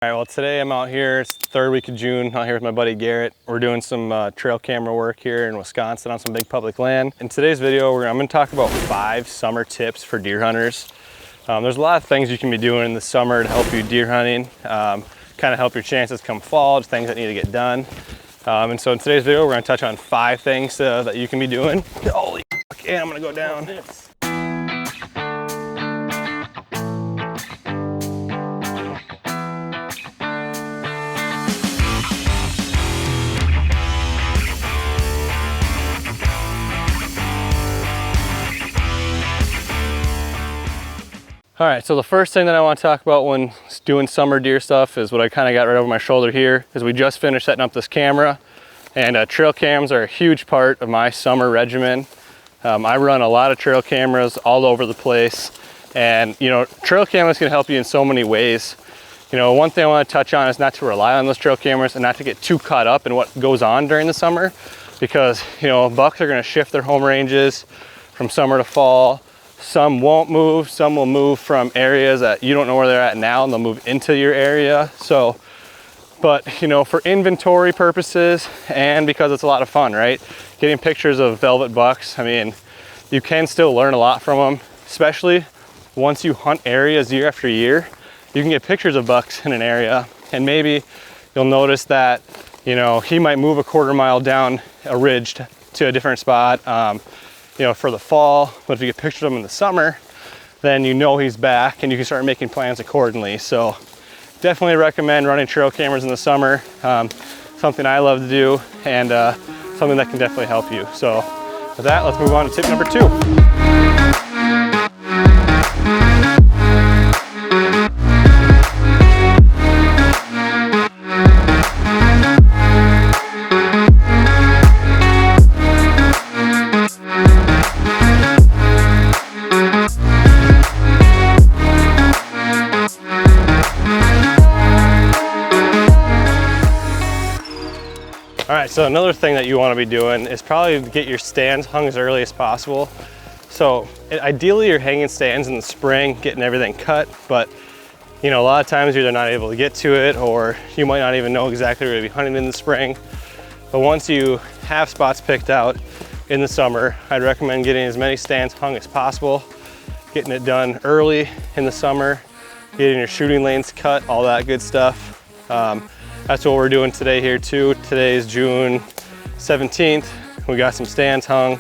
All right, well today I'm out here, it's the third week of June, out here with my buddy Garrett. We're doing some trail camera work here in Wisconsin on some big public land. In today's video, I'm gonna talk about 5 summer tips for deer hunters. There's a lot of things you can be doing in the summer to help you deer hunting, kind of help your chances come fall, just things that need to get done. And so in today's video, we're gonna touch on 5 things that you can be doing. Holy fuck, and I'm gonna go down. All right, so the first thing that I want to talk about when doing summer deer stuff is what I kind of got right over my shoulder here, is we just finished setting up this camera, and trail cams are a huge part of my summer regimen. I run a lot of trail cameras all over the place, and trail cameras can help you in so many ways. One thing I want to touch on is not to rely on those trail cameras and not to get too caught up in what goes on during the summer, because bucks are going to shift their home ranges from summer to fall. Some won't move, some will move from areas that you don't know where they're at now, and they'll move into your area. So, but for inventory purposes and because it's a lot of fun, right? Getting pictures of velvet bucks, I mean, you can still learn a lot from them, especially once you hunt areas year after year. You can get pictures of bucks in an area, and maybe you'll notice that, he might move a quarter mile down a ridge to a different spot. For the fall, but if you get pictures of him in the summer, then he's back and you can start making plans accordingly. So definitely recommend running trail cameras in the summer. Something I love to do, and something that can definitely help you. So with that, let's move on to tip number 2. All right, so another thing that you want to be doing is probably get your stands hung as early as possible. So ideally you're hanging stands in the spring, getting everything cut, but a lot of times you're either not able to get to it, or you might not even know exactly where you're gonna be hunting in the spring. But once you have spots picked out in the summer, I'd recommend getting as many stands hung as possible, getting it done early in the summer, getting your shooting lanes cut, all that good stuff. That's what we're doing today here too. Today is June 17th. We got some stands hung,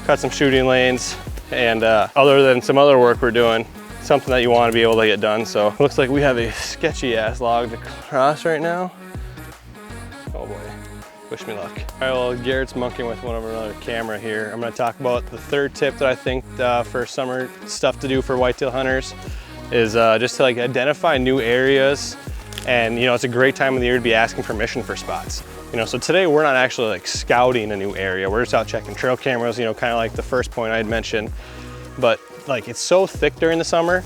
cut some shooting lanes, and other than some other work we're doing, something that you want to be able to get done. So it looks like we have a sketchy ass log to cross right now. Oh boy, wish me luck. All right, well, Garrett's monkeying with another camera here. I'm gonna talk about the third tip that I think for summer stuff to do for whitetail hunters is just to identify new areas. And it's a great time of the year to be asking permission for spots. So today we're not actually scouting a new area. We're just out checking trail cameras, kind of like the first point I had mentioned. But it's so thick during the summer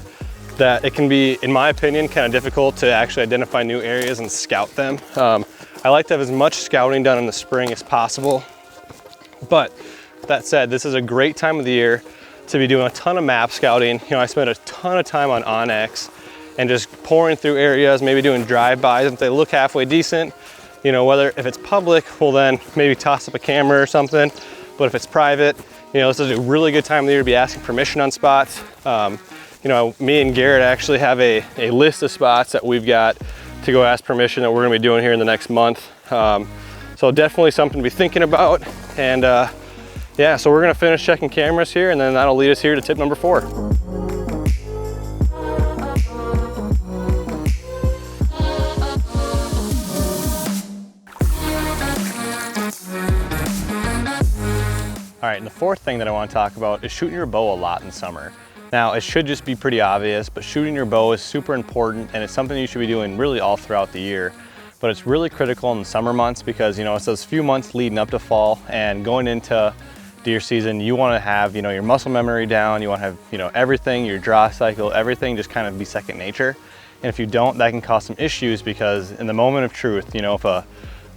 that it can be, in my opinion, kind of difficult to actually identify new areas and scout them. I like to have as much scouting done in the spring as possible. But that said, this is a great time of the year to be doing a ton of map scouting. I spent a ton of time on Onyx and just pouring through areas, maybe doing drive-bys. If they look halfway decent, if it's public, well then maybe toss up a camera or something. But if it's private, this is a really good time of the year to be asking permission on spots. Me and Garrett actually have a list of spots that we've got to go ask permission that we're gonna be doing here in the next month. So definitely something to be thinking about. And yeah, so we're gonna finish checking cameras here, and then that'll lead us here to tip number 4. All right, and the fourth thing that I want to talk about is shooting your bow a lot in summer. Now, it should just be pretty obvious, but shooting your bow is super important, and it's something you should be doing really all throughout the year. But it's really critical in the summer months because, it's those few months leading up to fall and going into deer season. You want to have, your muscle memory down. You want to have, everything, your draw cycle, everything just kind of be second nature. And if you don't, that can cause some issues because in the moment of truth, if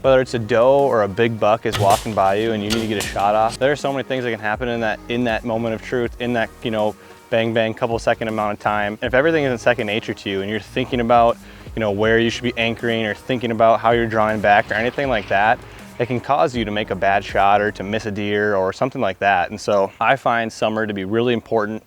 whether it's a doe or a big buck is walking by you and you need to get a shot off, there are so many things that can happen in that moment of truth, in that, bang, bang, couple second amount of time. And if everything isn't second nature to you and you're thinking about, you know, where you should be anchoring or thinking about how you're drawing back or anything like that, it can cause you to make a bad shot or to miss a deer or something like that. And so I find summer to be really important.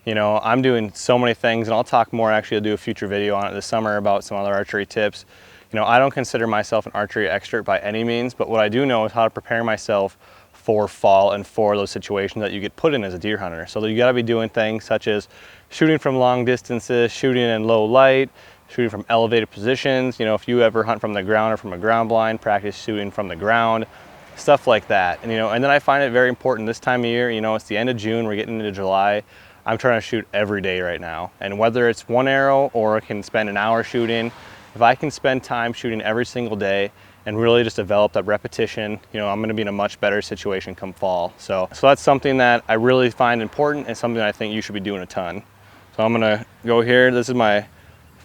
You know, I'm doing so many things, and I'll talk more, actually I'll do a future video on it this summer about some other archery tips. You know, I don't consider myself an archery expert by any means, but what I do know is how to prepare myself for fall and for those situations that you get put in as a deer hunter. So you gotta be doing things such as shooting from long distances, shooting in low light, shooting from elevated positions. You know, if you ever hunt from the ground or from a ground blind, practice shooting from the ground, stuff like that. And, you know, and then I find it very important this time of year, you know, it's the end of June, we're getting into July. I'm trying to shoot every day right now. And whether it's one arrow or I can spend an hour shooting, if I can spend time shooting every single day and really just develop that repetition, you know, I'm gonna be in a much better situation come fall. So that's something that I really find important and something that I think you should be doing a ton. So I'm gonna go here. This is my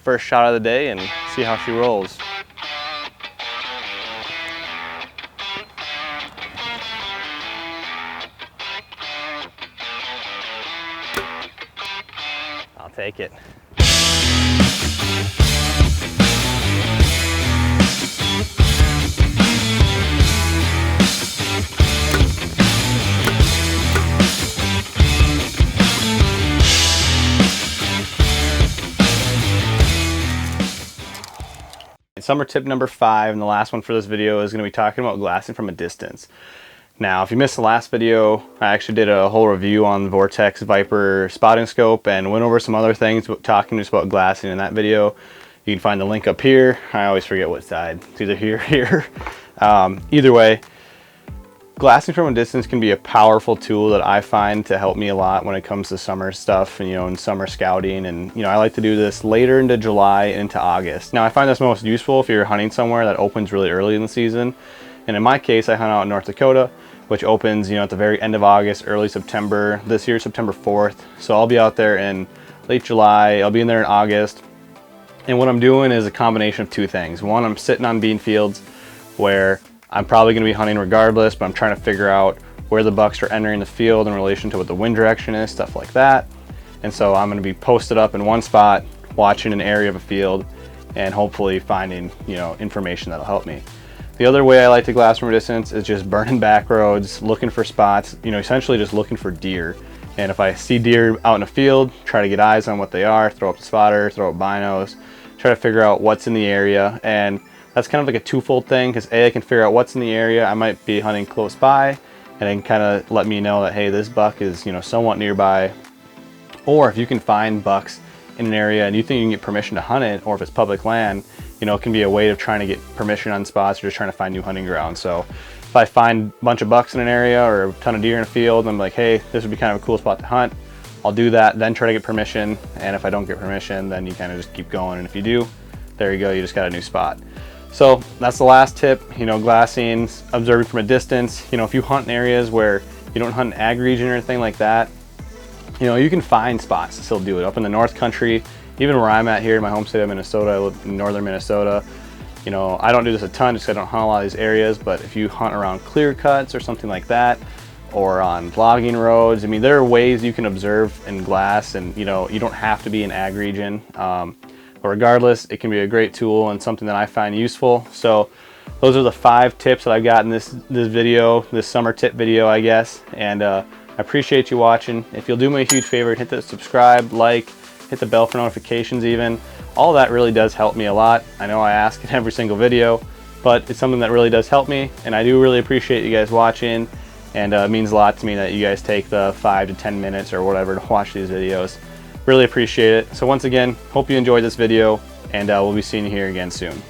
first shot of the day and see how she rolls. I'll take it. Summer tip number 5, and the last one for this video, is going to be talking about glassing from a distance. Now, if you missed the last video, I actually did a whole review on the Vortex Viper spotting scope and went over some other things talking just about glassing in that video. You can find the link up here. I always forget what side. It's either here or here. Either way, glassing from a distance can be a powerful tool that I find to help me a lot when it comes to summer stuff and, you know, and summer scouting. And, you know, I like to do this later into July and into August. Now, I find this most useful if you're hunting somewhere that opens really early in the season. And in my case, I hunt out in North Dakota, which opens, you know, at the very end of August, early September. This year, September 4th. So I'll be out there in late July. I'll be in there in August. And what I'm doing is a combination of two things. One, I'm sitting on bean fields where I'm probably going to be hunting regardless, but I'm trying to figure out where the bucks are entering the field in relation to what the wind direction is, stuff like that. And so I'm going to be posted up in one spot, watching an area of a field, and hopefully finding, you know, information that'll help me. The other way I like to glass from a distance is just burning back roads, looking for spots, you know, essentially just looking for deer. And if I see deer out in a field, try to get eyes on what they are, throw up the spotter, throw up binos, try to figure out what's in the area. And that's kind of like a twofold thing, because A, I can figure out what's in the area. I might be hunting close by, and it can kind of let me know that, hey, this buck is, you know, somewhat nearby. Or if you can find bucks in an area and you think you can get permission to hunt it, or if it's public land, you know, it can be a way of trying to get permission on spots or just trying to find new hunting grounds. So if I find a bunch of bucks in an area or a ton of deer in a field, and I'm like, hey, this would be kind of a cool spot to hunt, I'll do that, then try to get permission. And if I don't get permission, then you kind of just keep going. And if you do, there you go, you just got a new spot. So that's the last tip, you know, glassing, observing from a distance. You know, if you hunt in areas where you don't hunt an ag region or anything like that, you know, you can find spots to still do it. Up in the North Country, even where I'm at here in my home state of Minnesota, I live in northern Minnesota. You know, I don't do this a ton just because I don't hunt a lot of these areas, but if you hunt around clear cuts or something like that, or on logging roads, I mean, there are ways you can observe and glass, and, you know, you don't have to be in ag region. But regardless, it can be a great tool and something that I find useful. So those are the 5 tips that I've got in this video, this summer tip video, I guess. And I appreciate you watching. If you'll do me a huge favor, hit the subscribe, like, hit the bell for notifications even. All that really does help me a lot. I know I ask in every single video, but it's something that really does help me. And I do really appreciate you guys watching. And it means a lot to me that you guys take the 5 to 10 minutes or whatever to watch these videos. Really appreciate it. So once again, hope you enjoyed this video, and we'll be seeing you here again soon.